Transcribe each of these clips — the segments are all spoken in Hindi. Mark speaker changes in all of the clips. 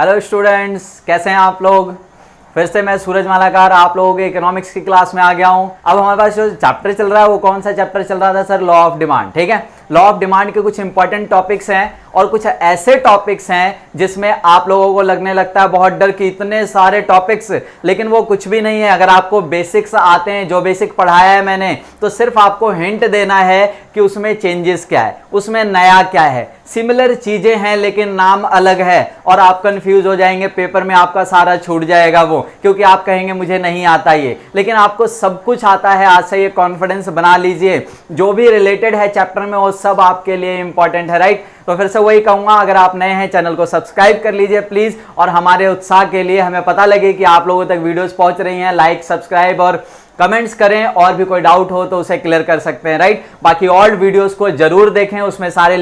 Speaker 1: हेलो स्टूडेंट्स, कैसे हैं आप लोग। फिर से मैं सूरज मालाकार आप लोगों के इकोनॉमिक्स की क्लास में आ गया हूं। अब हमारे पास जो चैप्टर चल रहा है वो कौन सा चैप्टर चल रहा था सर? Law of demand. ठीक है, लॉ ऑफ डिमांड के कुछ इंपॉर्टेंट टॉपिक्स हैं और कुछ ऐसे टॉपिक्स हैं जिसमें आप लोगों को लगने लगता है बहुत डर कि इतने सारे टॉपिक्स, लेकिन वो कुछ भी नहीं है। अगर आपको बेसिक्स आते हैं, जो बेसिक पढ़ाया है मैंने, तो सिर्फ आपको हिंट देना है कि उसमें चेंजेस क्या है, उसमें नया क्या है। सिमिलर चीजें हैं लेकिन नाम अलग है और आप कंफ्यूज हो जाएंगे, पेपर में आपका सारा छूट जाएगा वो, क्योंकि आप कहेंगे मुझे नहीं आता ये, लेकिन आपको सब कुछ आता है। आज से ये कॉन्फिडेंस बना लीजिए, जो भी रिलेटेड है चैप्टर में वो सब आपके लिए इंपॉर्टेंट है, राइट। तो फिर से वही कहूंगा, अगर आप नए हैं चैनल को सब्सक्राइब कर लीजिए प्लीज, और हमारे उत्साह के लिए, हमें पता लगे कि आप लोगों तक वीडियोस पहुंच रही हैं, लाइक सब्सक्राइब और कमेंट्स करें, और भी कोई डाउट हो तो उसे क्लियर कर सकते हैं, राइट। बाकी ओल्ड वीडियोस को जरूर देखें, उसमें सारे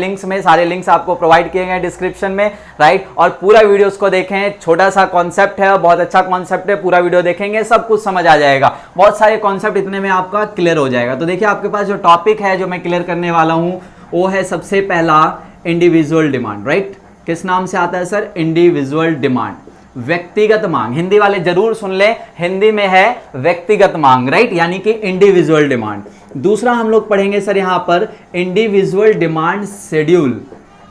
Speaker 1: लिंक्स आपको प्रोवाइड किए गए डिस्क्रिप्शन में, राइट। और पूरा वीडियोस को देखें, छोटा सा कॉन्सेप्ट है, बहुत अच्छा कॉन्सेप्ट है, पूरा वीडियो देखेंगे सब कुछ समझ आ जाएगा, बहुत सारे कॉन्सेप्ट इतने में आपका क्लियर हो जाएगा। तो देखिए, आपके पास जो टॉपिक है जो मैं क्लियर करने वाला हूं वो है सबसे पहला इंडिविजुअल डिमांड, राइट। किस नाम से आता है सर? इंडिविजुअल डिमांड, व्यक्तिगत मांग। हिंदी वाले जरूर सुन लें, हिंदी में है व्यक्तिगत मांग, राइट, यानी कि इंडिविजुअल डिमांड। दूसरा हम लोग पढ़ेंगे सर यहां पर individual demand schedule.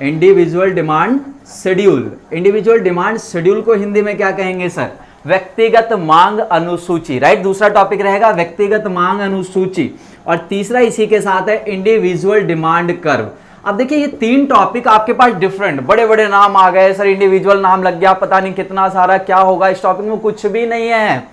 Speaker 1: Individual demand schedule, individual demand schedule को हिंदी में क्या कहेंगे सर? व्यक्तिगत मांग अनुसूची, राइट। दूसरा टॉपिक रहेगा व्यक्तिगत मांग अनुसूची, और तीसरा इसी के साथ है इंडिविजुअल डिमांड कर्व। अब देखिए, ये तीन टॉपिक आपके पास डिफरेंट, बड़े बड़े नाम आ गए सर, इंडिविजुअल नाम लग गया, पता नहीं कितना सारा क्या होगा। इस टॉपिक में कुछ भी नहीं है।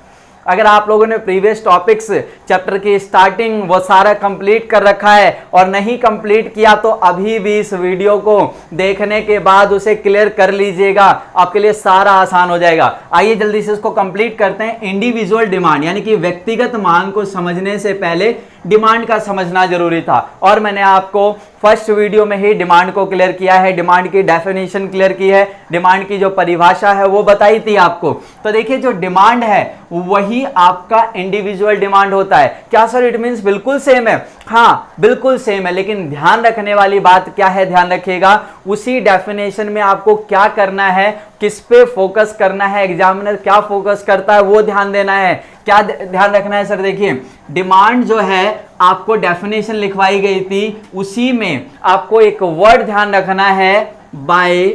Speaker 1: अगर आप लोगों ने प्रीवियस टॉपिक्स चैप्टर की स्टार्टिंग वो सारा कंप्लीट कर रखा है और नहीं कंप्लीट किया तो अभी भी इस वीडियो को देखने के बाद उसे क्लियर कर लीजिएगा, आपके लिए सारा आसान हो जाएगा। आइए जल्दी से इसको कंप्लीट करते हैं। इंडिविजुअल डिमांड यानी कि व्यक्तिगत मांग को समझने से पहले डिमांड का समझना जरूरी था, और मैंने आपको फर्स्ट वीडियो में ही डिमांड को क्लियर किया है, डिमांड की डेफिनेशन क्लियर की है, डिमांड की जो परिभाषा है वो बताई थी आपको। तो देखिए, जो डिमांड है वही आपका इंडिविजुअल डिमांड होता है। क्या सर इट मींस बिल्कुल सेम है? हाँ, बिल्कुल सेम है, लेकिन ध्यान रखने वाली बात क्या है, ध्यान रखिएगा, उसी डेफिनेशन में आपको क्या करना है, किस पे फोकस करना है, एग्जामिनर क्या फोकस करता है वो ध्यान देना है। क्या ध्यान रखना है सर? देखिए, डिमांड जो है आपको डेफिनेशन लिखवाई गई थी, उसी में आपको एक वर्ड ध्यान रखना है, by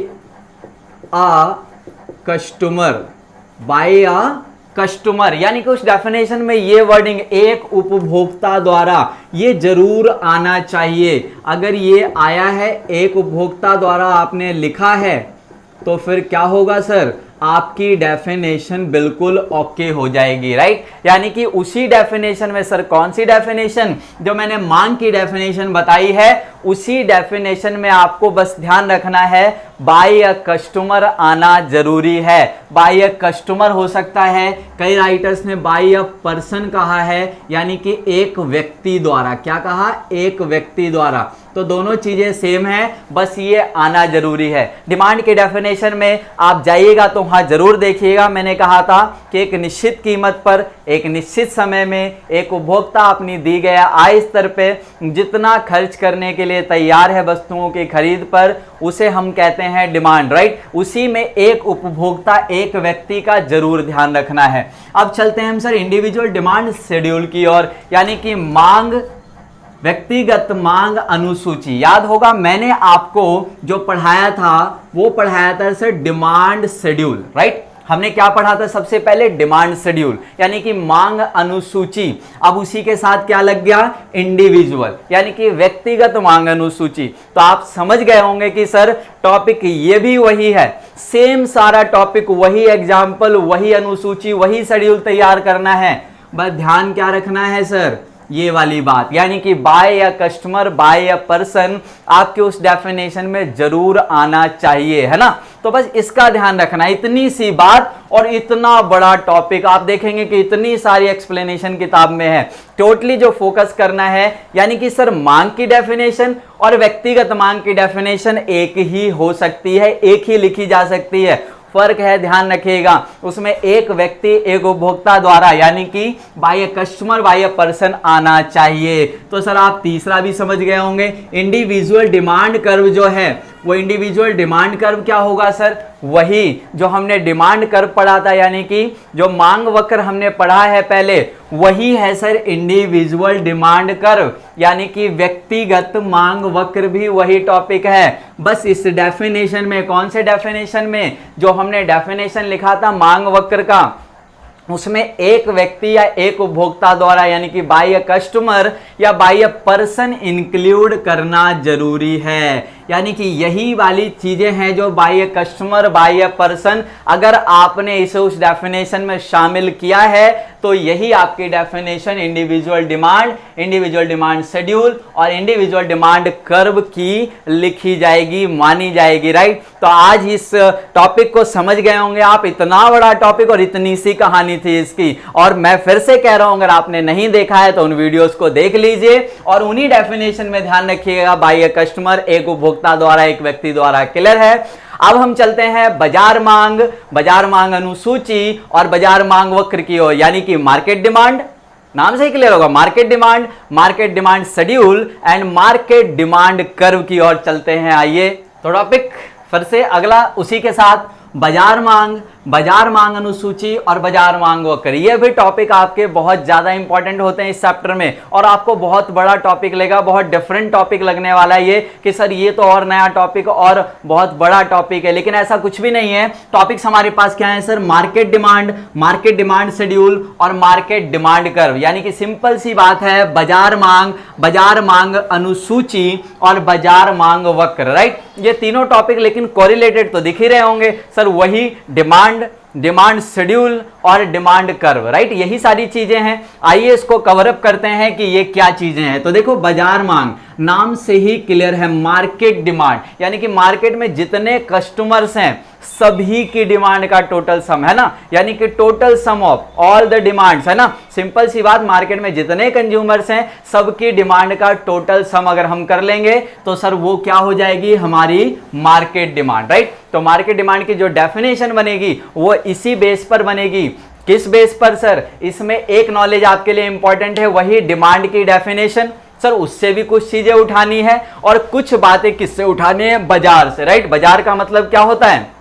Speaker 1: a customer. By a customer यानी कि उस डेफिनेशन में ये वर्डिंग एक उपभोक्ता द्वारा, ये जरूर आना चाहिए। अगर ये आया है, एक उपभोक्ता द्वारा आपने लिखा है, तो फिर क्या होगा सर? आपकी डेफिनेशन बिल्कुल ओके हो जाएगी, राइट। यानी कि उसी डेफिनेशन में सर, कौन सी डेफिनेशन? जो मैंने मांग की डेफिनेशन बताई है, उसी डेफिनेशन में आपको बस ध्यान रखना है बाय अ कस्टमर आना जरूरी है। बाय अ कस्टमर हो सकता है, कई राइटर्स ने बाय अ पर्सन कहा है, यानी कि एक व्यक्ति द्वारा। क्या कहा? एक व्यक्ति द्वारा। तो दोनों चीजें सेम है, बस ये आना जरूरी है। डिमांड के डेफिनेशन में आप जाइएगा तो वहां जरूर देखिएगा, मैंने कहा था कि एक निश्चित कीमत पर एक निश्चित समय में एक उपभोक्ता अपनी दी गया आय स्तर पे जितना खर्च करने के लिए तैयार है वस्तुओं की खरीद पर, उसे हम कहते हैं डिमांड, राइट। उसी में एक उपभोक्ता, एक व्यक्ति का जरूर ध्यान रखना है। अब चलते हैं हम सर इंडिविजुअल डिमांड शेड्यूल की ओर, यानी कि मांग, व्यक्तिगत मांग अनुसूची। याद होगा मैंने आपको जो पढ़ाया था वो पढ़ाया था सर डिमांड शेड्यूल, राइट। हमने क्या पढ़ा था सबसे पहले? डिमांड शेड्यूल, यानी कि मांग अनुसूची। अब उसी के साथ क्या लग गया? इंडिविजुअल, यानी कि व्यक्तिगत मांग अनुसूची। तो आप समझ गए होंगे कि सर टॉपिक ये भी वही है, सेम सारा टॉपिक वही, एग्जाम्पल वही, अनुसूची वही, शेड्यूल तैयार करना है। बस ध्यान क्या रखना है सर? ये वाली बात, यानी कि बाय या कस्टमर, बाय या पर्सन आपके उस डेफिनेशन में जरूर आना चाहिए, है ना। तो बस इसका ध्यान रखना, इतनी सी बात और इतना बड़ा टॉपिक। आप देखेंगे कि इतनी सारी एक्सप्लेनेशन किताब में है। टोटली जो फोकस करना है, यानी कि सर मांग की डेफिनेशन और व्यक्तिगत मांग की डेफिनेशन एक ही हो सकती है, एक ही लिखी जा सकती है। फर्क है, ध्यान रखिएगा, उसमें एक व्यक्ति, एक उपभोक्ता द्वारा, यानी कि बाय कस्टमर, बाय पर्सन आना चाहिए। तो सर आप तीसरा भी समझ गए होंगे, इंडिविजुअल डिमांड कर्व जो है वो इंडिविजुअल डिमांड कर्व क्या होगा सर? वही जो हमने डिमांड कर्व पढ़ा था, यानी कि जो मांग वक्र हमने पढ़ा है पहले, वही है सर इंडिविजुअल डिमांड कर्व, यानी कि व्यक्तिगत मांग वक्र भी वही टॉपिक है। बस इस डेफिनेशन में, कौन से डेफिनेशन में? जो हमने डेफिनेशन लिखा था मांग वक्र का, उसमें एक व्यक्ति या एक उपभोक्ता द्वारा, यानी कि बाय अ कस्टमर या बाय अ पर्सन इंक्लूड करना जरूरी है। यानी कि यही वाली चीजें हैं जो by a customer, by a person, अगर आपने इसे उस डेफिनेशन में शामिल किया है तो यही आपकी डेफिनेशन इंडिविजुअल डिमांड शेड्यूल और इंडिविजुअल डिमांड कर्व की लिखी जाएगी, मानी जाएगी, राइट। तो आज इस टॉपिक को समझ गए होंगे आप। इतना बड़ा टॉपिक और इतनी सी कहानी थी इसकी, और मैं फिर से कह रहा हूं अगर आपने नहीं देखा है तो उन वीडियोस को देख लीजिए और उन्हीं डेफिनेशन में ध्यान रखिएगा, बाय अ कस्टमर, एक उपभोक्ता द्वारा, एक व्यक्ति द्वारा। क्लियर है? अब हम चलते हैं बाजार मांग अनुसूची और बाजार मांग वक्र की ओर, यानी कि मार्केट डिमांड, नाम से ही क्लियर होगा, market demand schedule and market demand curve की ओर चलते हैं। आइए तो टॉपिक फिर से अगला उसी के साथ, बाजार मांग अनुसूची और बाजार मांग वक्र। ये भी टॉपिक आपके बहुत ज्यादा इंपॉर्टेंट होते हैं इस चैप्टर में, और आपको बहुत बड़ा टॉपिक लगेगा, बहुत डिफरेंट टॉपिक लगने वाला है ये, कि सर ये तो और नया टॉपिक और बहुत बड़ा टॉपिक है, लेकिन ऐसा कुछ भी नहीं है। टॉपिक्स हमारे पास क्या है सर? मार्केट डिमांड शेड्यूल और मार्केट डिमांड कर्व, यानी कि सिंपल सी बात है, बाजार मांग अनुसूची और बाजार मांग वक्र, राइट। ये तीनों टॉपिक लेकिन कोरिलेटेड तो दिख ही रहे होंगे सर, वही डिमांड शेड्यूल और डिमांड कर्व, राइट। यही सारी चीजें हैं। आइए इसको कवर अप करते हैं कि ये क्या चीजें हैं। तो देखो, बाजार मांग नाम से ही क्लियर है, मार्केट डिमांड, यानी कि मार्केट में जितने कस्टमर्स हैं सभी की डिमांड का टोटल सम है ना, यानी कि total sum of all the demands, है ना। सिंपल सी बात, मार्केट में जितने कंज्यूमर्स हैं सबकी डिमांड का टोटल सम अगर हम कर लेंगे तो सर वो क्या हो जाएगी? हमारी मार्केट डिमांड, राइट। तो मार्केट डिमांड की जो डेफिनेशन बनेगी वो इसी बेस पर बनेगी। किस बेस पर सर? इसमें एक नॉलेज आपके लिए इंपॉर्टेंट है, वही डिमांड की डेफिनेशन। सर उससे भी कुछ चीजें उठानी है और कुछ बातें किससे उठानी है? बाजार से, राइट। बाजार का मतलब क्या होता है?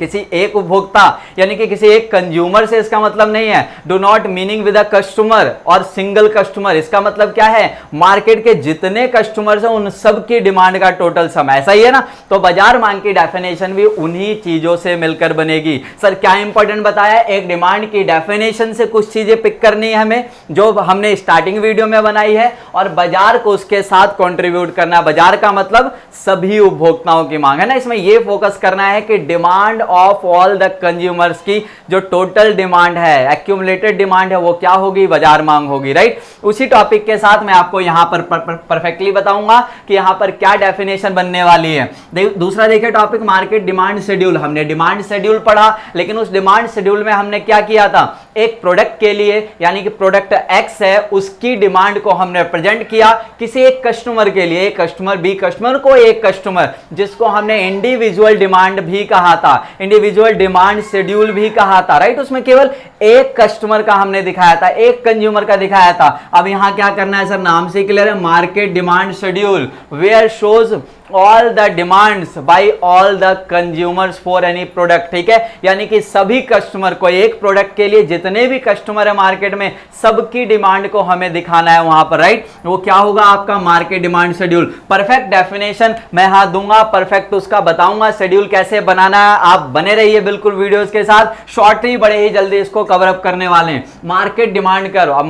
Speaker 1: किसी एक उपभोक्ता यानी कि किसी एक कंज्यूमर से इसका मतलब नहीं है। Do not meaning with a customer और सिंगल कस्टमर, इसका मतलब क्या है? मार्केट के जितने कस्टमर्स हैं उन सब की डिमांड का टोटल सम, ऐसा ही है ना। तो बाजार मांग की डेफिनेशन भी उन्हीं चीजों से मिलकर बनेगी। सर क्या इंपॉर्टेंट बताया? एक डिमांड की डेफिनेशन से कुछ चीजें पिक करनी है हमें, जो हमने स्टार्टिंग वीडियो में बनाई है, और बाजार को उसके साथ कॉन्ट्रीब्यूट करना। बाजार का मतलब सभी उपभोक्ताओं की मांग, है ना। इसमें यह फोकस करना है कि demand of all the consumers की जो टोटल डिमांड है, एक्यूमुलेटेड डिमांड है, वो क्या होगी? बाजार मांग होगी, राइट। उसी टॉपिक के साथ मैं आपको यहां पर परफेक्टली बताऊंगा कि यहां पर क्या डेफिनेशन बनने वाली है। दूसरा देखिए टॉपिक, मार्केट डिमांड शेड्यूल। हमने डिमांड शेड्यूल पढ़ा, लेकिन उस डिमांड शेड्यूल में हमने क्या किया था? एक प्रोडक्ट के लिए, यानी कि प्रोडक्ट एक्स है, उसकी डिमांड को हमने प्रेजेंट किया किसी एक कस्टमर के लिए, एक कस्टमर, बी कस्टमर को एक कस्टमर, जिसको हमने इंडिविजुअल डिमांड भी कहा था, इंडिविजुअल डिमांड शेड्यूल भी कहा था, राइट। उसमें केवल एक कस्टमर का हमने दिखाया था, एक कंज्यूमर का दिखाया था। अब यहां क्या करना है सर? नाम से क्लियर है, market demand schedule where shows all the demands by all the consumers for any product, ठीक है। यानी कि सभी कस्टमर को, एक प्रोडक्ट के लिए जितने भी कस्टमर है मार्केट में, सबकी डिमांड को हमें दिखाना है वहां पर, राइट। वो क्या होगा? आपका market demand schedule. Perfect definition मैं हाथ दूंगा, परफेक्ट उसका बताऊंगा शेड्यूल कैसे बनाना है। आप बने रहिए बिल्कुल वीडियोस के साथ, शॉर्ट ही बड़े ही जल्दी इसको कवर अप करने वाले हैं। Market demand curve. अब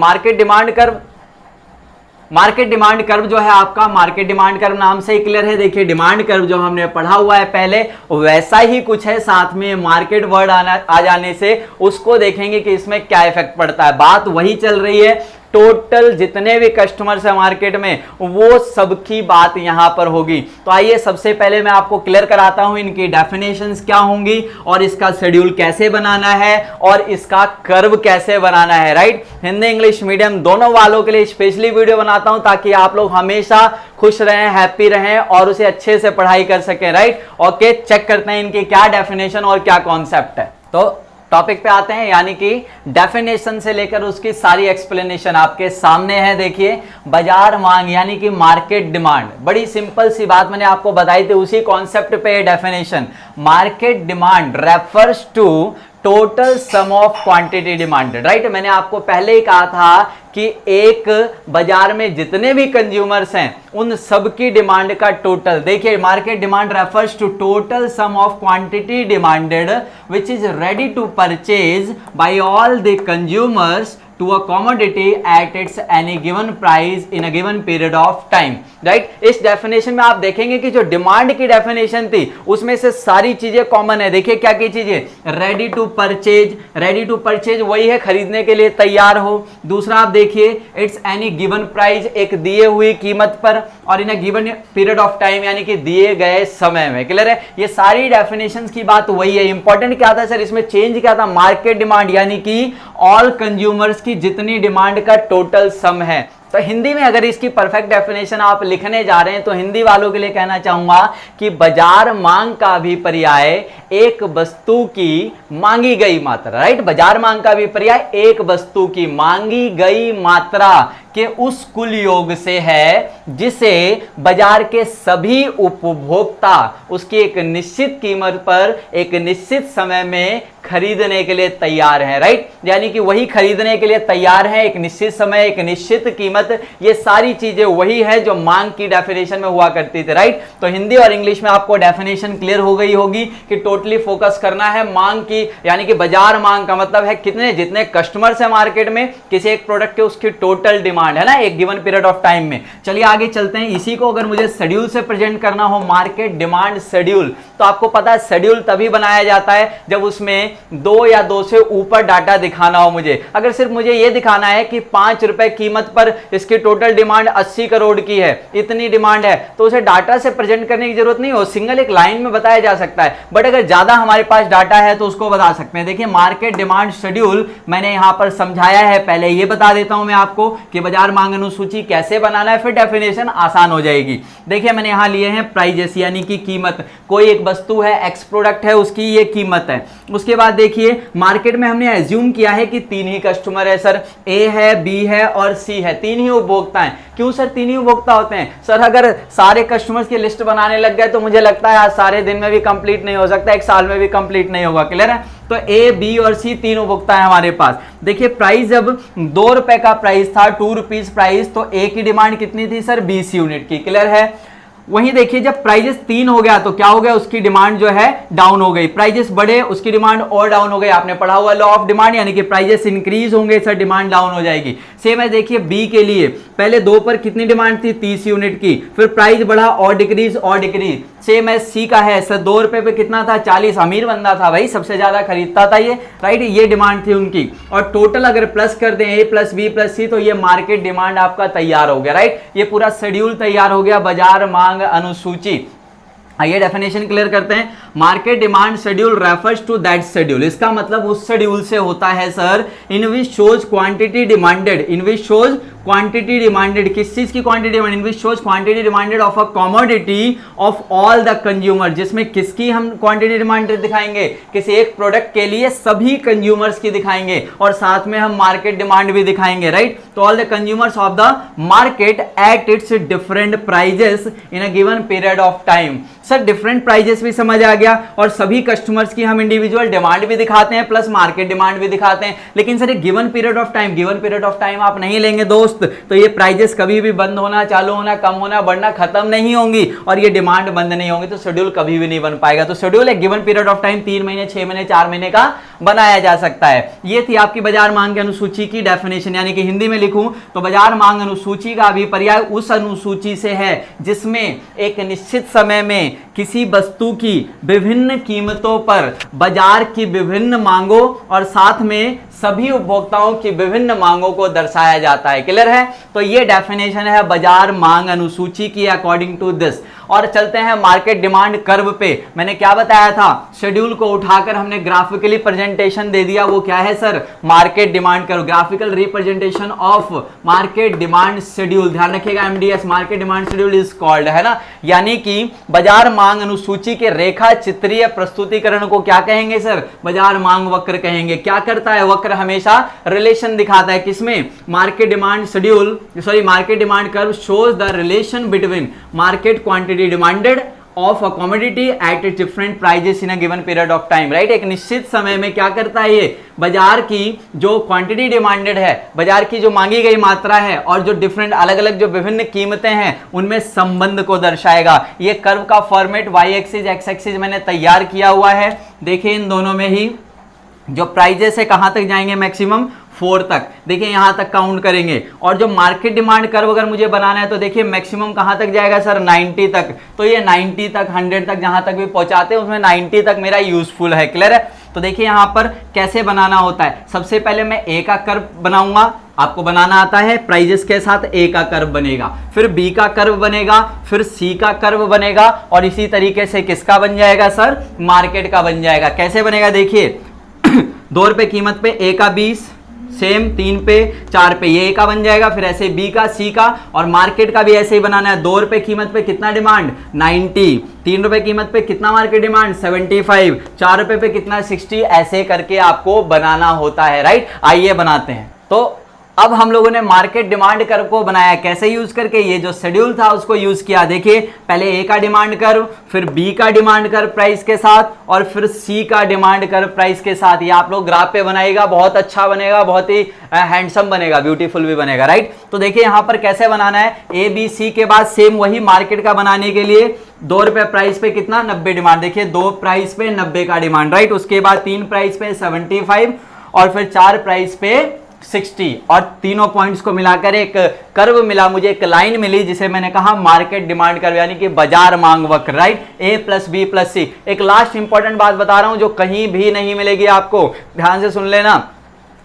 Speaker 1: मार्केट डिमांड कर्व जो है आपका, मार्केट डिमांड कर्व नाम से ही क्लियर है। देखिए डिमांड कर्व जो हमने पढ़ा हुआ है पहले, वैसा ही कुछ है, साथ में मार्केट वर्ड आ जाने से उसको देखेंगे कि इसमें क्या इफेक्ट पड़ता है। बात वही चल रही है, टोटल जितने भी कस्टमर्स हैं मार्केट में वो सबकी बात यहां पर होगी। तो आइए सबसे पहले मैं आपको क्लियर कराता हूं इनकी डेफिनेशंस क्या होंगी और इसका शेड्यूल कैसे बनाना है और इसका कर्व कैसे बनाना है, राइट। हिंदी इंग्लिश मीडियम दोनों वालों के लिए स्पेशली वीडियो बनाता हूं ताकि आप लोग हमेशा खुश रहें, हैप्पी रहें और उसे अच्छे से पढ़ाई कर सकें, राइट। ओके, चेक करते हैं इनकी क्या डेफिनेशन और क्या कॉन्सेप्ट है। तो टॉपिक पे आते हैं, यानी कि डेफिनेशन से लेकर उसकी सारी एक्सप्लेनेशन आपके सामने है। देखिए, बाजार मांग यानी कि मार्केट डिमांड, बड़ी सिंपल सी बात मैंने आपको बताई थी, उसी कॉन्सेप्ट पे definition. Market demand refers to total sum of quantity demanded, right. मैंने आपको पहले ही कहा था कि एक बाजार में जितने भी कंज्यूमर्स हैं उन सब की डिमांड का टोटल। देखिए, market demand refers to total sum of quantity demanded which is ready to purchase by all the consumers to a commodity at its any given price in a given period of time, right। इस डेफिनेशन में आप देखेंगे कि जो डिमांड की डेफिनेशन थी उसमें से सारी चीजें कॉमन है। देखिए क्या की चीजें, ready to purchase, ready to purchase वही है खरीदने के लिए तैयार हो। दूसरा आप देखिए, इट्स एनी गिवन प्राइस, एक दिए हुई कीमत पर, और in a given period of time यानी कि दिए गए समय में। क्लियर है, ये सारी डेफिनेशंस की बात वही है। इंपॉर्टेंट क्या था सर, इसमें चेंज क्या था, मार्केट डिमांड यानी कि ऑल कंज्यूमर्स की जितनी डिमांड का टोटल सम है। तो हिंदी में अगर इसकी परफेक्ट डेफिनेशन आप लिखने जा रहे हैं तो हिंदी वालों के लिए कहना चाहूंगा कि बाजार मांग का भी पर्याय एक वस्तु की मांगी गई मात्रा, राइट। बाजार मांग का भी पर्याय एक वस्तु की मांगी गई मात्रा के उस कुल योग से है जिसे बाजार के सभी उपभोक्ता उसकी एक निश्चित कीमत पर एक निश्चित समय में खरीदने के लिए तैयार हैं, राइट। यानी कि वही खरीदने के लिए तैयार हैं, एक निश्चित समय, एक निश्चित कीमत, ये सारी चीजें वही है जो मांग की डेफिनेशन में हुआ करती थी, राइट। तो हिंदी और इंग्लिश में आपको डेफिनेशन क्लियर हो गई होगी कि टोटली फोकस करना है मांग की, यानी कि बाजार मांग का मतलब है कितने, जितने कस्टमर्स है मार्केट में किसी एक प्रोडक्ट के उसकी टोटल डिमांड है ना एक गिवन पीरियड ऑफ टाइम में। चलिए आगे चलते हैं। इसी को अगर मुझे शेड्यूल से प्रेजेंट करना हो, मार्केट डिमांड शेड्यूल, तो आपको पता है शेड्यूल तभी बनाया जाता है जब उसमें 2 या 2 से ऊपर डाटा दिखाना हो। मुझे अगर सिर्फ मुझे यह दिखाना है कि 5 रुपए कीमत पर इसकी टोटल डिमांड 80 करोड़ की है, इतनी डिमांड है, तो उसे डाटा से प्रेजेंट करने की जरूरत नहीं हो, सिंगल एक लाइन में बताया जा सकता है। बट अगर ज्यादा हमारे पास डाटा है तो उसको बता सकते हैं। देखिए, मार्केट डिमांड शेड्यूल मैंने यहां पर समझाया है, पहले ये बता देता हूं मैं आपको कि बाजार मांग अनुसूची कैसे बनाना है, फिर डेफिनेशन आसान हो जाएगी। देखिए, मैंने यहां लिए हैं प्राइजेस यानी कि कीमत, कोई एक वस्तु है, एक्स प्रोडक्ट है, उसकी ये कीमत है। उसके बाद देखिए, मार्केट में हमने एज्यूम किया है कि 3 ही कस्टमर है सर, ए है, बी है और सी है, 3 ही उपभोक्ता हैं। क्यों सर 3 ही उपभोक्ता होते हैं? सर अगर सारे कस्टमर्स की लिस्ट बनाने लग गए तो मुझे लगता है आज सारे दिन में भी कंप्लीट नहीं हो सकता, एक साल में भी कंप्लीट नहीं होगा। क्लियर है? तो ए, बी और सी 3 उपभोक्ता है हमारे पास। देखिए, प्राइस जब 2 रुपए का प्राइस था, 2 रुपीज प्राइस, तो ए की डिमांड कितनी थी सर, 20 यूनिट की। क्लियर है? वहीं देखिए, जब प्राइजेस 3 हो गया तो क्या हो गया, उसकी डिमांड जो है डाउन हो गई। प्राइजेस बढ़े, उसकी डिमांड और डाउन हो गई। आपने पढ़ा हुआ लॉ ऑफ डिमांड, यानी कि प्राइजेस इंक्रीज होंगे सर डिमांड डाउन हो जाएगी। सेम है देखिए बी के लिए, पहले 2 पर कितनी डिमांड थी, 30 यूनिट की, फिर प्राइस बढ़ा और डिक्रीज और डिक्रीज। सेम है सी का है सर, 2 रुपए पे कितना था, 40, अमीर बंदा था भाई, सबसे ज्यादा खरीदता था ये, राइट। ये डिमांड थी उनकी, और टोटल अगर प्लस कर दें ए प्लस बी प्लस सी तो ये मार्केट डिमांड आपका तैयार हो गया, राइट। ये पूरा शेड्यूल तैयार हो गया, बाजार मांग अनुसूची। आइए डेफिनेशन क्लियर करते हैं। Market demand schedule refers to that schedule, इसका मतलब उस शेड्यूल से होता है sir in which shows quantity demanded, in which shows quantity demanded, किस चीज की quantity demand, in which shows quantity demanded of a commodity of all the consumer, जिसमें किसकी हम क्वांटिटी डिमांडेड दिखाएंगे, किसी एक प्रोडक्ट के लिए सभी कंज्यूमर्स की दिखाएंगे, और साथ में हम मार्केट डिमांड भी दिखाएंगे, राइट। तो all the consumers of the market at its different prices in a given period of time. Sir different prices भी समझ आ गया, और सभी कस्टमर्स की हम इंडिविजुअल डिमांड भी दिखाते हैं प्लस मार्केट डिमांड भी दिखाते हैं। लेकिन sir given period of time, given period of time आप नहीं लेंगे दोस्त, तो ये प्राइजेस कभी भी बंद होना, चालू होना, कम होना, बढ़ना, खत्म नहीं होंगी, और ये डिमांड बंद नहीं होंगी, तो शेड्यूल कभी भी नहीं बन पाएगा। तो शेड्यूल एक गिवन पीरियड ऑफ टाइम 3 महीने, 6 महीने, 4 महीने का बनाया जा सकता है। ये थी आपकी बाजार मांग अनुसूची की डेफिनेशन, यानी कि हिंदी में लिखूं तो बाजार मांग अनुसूची का अभिप्राय उस अनुसूची से है जिसमें एक निश्चित समय में किसी वस्तु की विभिन्न कीमतों पर बाजार की विभिन्न मांगों और साथ में सभी उपभोक्ताओं की विभिन्न मांगों को दर्शाया जाता है। क्लियर है? तो ये डेफिनेशन है बाजार मांग अनुसूची की अकॉर्डिंग टू दिस। और चलते हैं मार्केट डिमांड कर्व पे। मैंने क्या बताया था, शेड्यूल को उठाकर हमने ग्राफिकली प्रेजेंटेशन दे दिया। वो क्या है sir? Market demand curve, graphical representation of market demand schedule. ध्यान रखिएगा, MDS market demand schedule is called, है ना। यानी कि बाजार मांग अनुसूची के रेखा चित्रीय प्रस्तुतिकरण को क्या कहेंगे सर? बाजार मांग वक्र कहेंगे। क्या करता है वक्र? हमेशा रिलेशन दिखाता है। किसमें? Market demand schedule, sorry market demand curve shows the relation between market quantity demanded of a commodity at different prices in a given period of time, right. एक निश्चित समय में क्या करता है ये? बाजार की जो क्वांटिटी डिमांडेड है, बाजार की जो मांगी गई मात्रा है, और जो डिफरेंट अलग अलग जो विभिन्न कीमतें हैं उनमें संबंध को दर्शाएगा। ये कर्व का format Y axis X axis मैंने तैयार किया हुआ है। देखिए इन दोनों में ही जो प्राइजेस है कहां तक जाएंगे? मैक्सिमम 4 तक। देखिए यहां तक काउंट करेंगे। और जो मार्केट डिमांड कर्व अगर मुझे बनाना है तो देखिए मैक्सिमम कहां तक जाएगा सर? 90 तक। तो ये 90 तक, 100 तक, जहां तक भी पहुंचाते हैं उसमें 90 तक मेरा यूजफुल है। क्लियर है? तो देखिए यहां पर कैसे बनाना होता है। सबसे पहले मैं ए का कर्व बनाऊंगा, आपको बनाना आता है। प्राइजेस के साथ ए का कर्व बनेगा, फिर बी का कर्व बनेगा, फिर सी का कर्व बनेगा, और इसी तरीके से किसका बन जाएगा सर? मार्केट का बन जाएगा। कैसे बनेगा? देखिए 2 रुपए कीमत पे ए का 20, सेम 3 पे 4 पे ये ए का बन जाएगा, फिर ऐसे बी का, सी का, और मार्केट का भी ऐसे ही बनाना है। 2 रुपए कीमत पे कितना डिमांड? 90, 3 रुपए कीमत पे कितना मार्केट डिमांड? 75, 4 रुपए पे कितना? 60, ऐसे करके आपको बनाना होता है, राइट। आइए बनाते हैं। तो अब हम लोगों ने मार्केट डिमांड कर्व को बनाया, कैसे यूज करके? ये जो शेड्यूल था उसको यूज किया। देखिए पहले ए का डिमांड कर्व, फिर बी का डिमांड कर्व प्राइस के साथ, और फिर सी का डिमांड कर्व प्राइस के साथ। ये आप लोग ग्राफ पे बनाएगा, बहुत अच्छा बनेगा, बहुत ही हैंडसम बनेगा, ब्यूटीफुल भी बनेगा, राइट। तो देखिए यहां पर कैसे बनाना है। ए बी सी के बाद सेम वही मार्केट का बनाने के लिए 2 रुपए प्राइस पे कितना? 90 डिमांड। देखिए 2 प्राइस पे 90 का डिमांड, राइट। उसके बाद 3 प्राइस पे 75, और फिर 4 प्राइस पे 60, और तीनों पॉइंट्स को मिलाकर एक कर्व मिला मुझे, एक लाइन मिली, जिसे मैंने कहा मार्केट डिमांड कर्व, यानी कि बाजार मांग वक्र, राइट। ए प्लस बी प्लस सी। एक लास्ट इंपॉर्टेंट बात बता रहा हूं जो कहीं भी नहीं मिलेगी आपको, ध्यान से सुन लेना।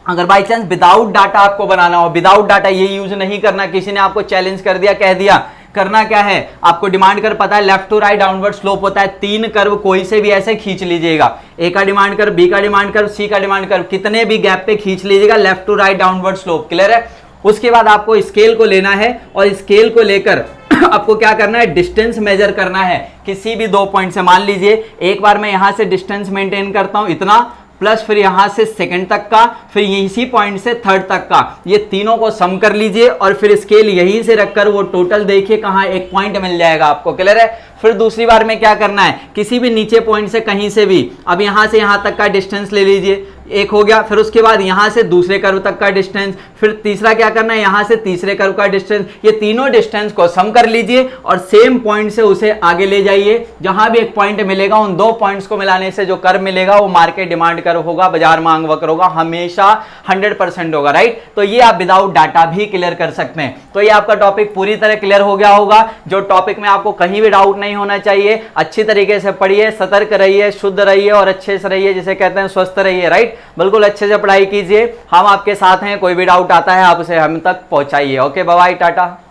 Speaker 1: अगर बाई चांस विदाउट डाटा आपको बनाना हो, विदाउट डाटा ये यूज नहीं करना, किसी ने आपको चैलेंज कर दिया, कह दिया, करना क्या है आपको? डिमांड कर्व पता है, left to right downward slope होता है। 3 कर्व कोई से भी ऐसे खींच लीजिएगा, ए का डिमांड कर्व, बी का डिमांड कर्व, सी का डिमांड कर्व, कितने भी गैप पे खींच लीजिएगा, left to right downward slope. Clear है? उसके बाद आपको स्केल को लेना है, और स्केल को लेकर आपको क्या करना है? डिस्टेंस मेजर करना है किसी भी 2 पॉइंट से। मान लीजिए एक बार मैं यहां से डिस्टेंस मेंटेन करता हूं इतना, प्लस फिर यहां से सेकंड तक का, फिर इसी पॉइंट से थर्ड तक का, ये तीनों को सम कर लीजिए, और फिर स्केल यहीं से रखकर वो टोटल देखिए कहां एक पॉइंट मिल जाएगा आपको। क्लियर है? फिर दूसरी बार में क्या करना है? किसी भी नीचे पॉइंट से कहीं से भी, अब यहां से यहां तक का डिस्टेंस ले लीजिए, एक हो गया। फिर उसके बाद यहां से दूसरे कर्व तक का डिस्टेंस, फिर तीसरा क्या करना है? यहां से तीसरे कर्व का डिस्टेंस। ये तीनों डिस्टेंस को सम कर लीजिए और सेम पॉइंट से उसे आगे ले जाइए। जहां भी एक पॉइंट मिलेगा उन 2 पॉइंट्स को मिलाने से जो कर्व मिलेगा वो मार्केट डिमांड कर्व होगा, बाजार मांग वक्र होगा, हमेशा 100% होगा, राइट। तो ये आप विदाउट डाटा भी क्लियर कर सकते हैं। तो ये आपका टॉपिक पूरी तरह क्लियर हो गया होगा। जो टॉपिक में आपको कहीं भी डाउट नहीं होना चाहिए, अच्छी तरीके से पढ़िए, सतर्क रहिए, शुद्ध रहिए और अच्छे से रहिए, जिसे कहते हैं स्वस्थ रहिए, राइट। बिल्कुल अच्छे से पढ़ाई कीजिए, हम आपके साथ हैं। कोई भी डाउट आता है आप उसे हम तक पहुंचाइए। Okay, bye bye, Tata.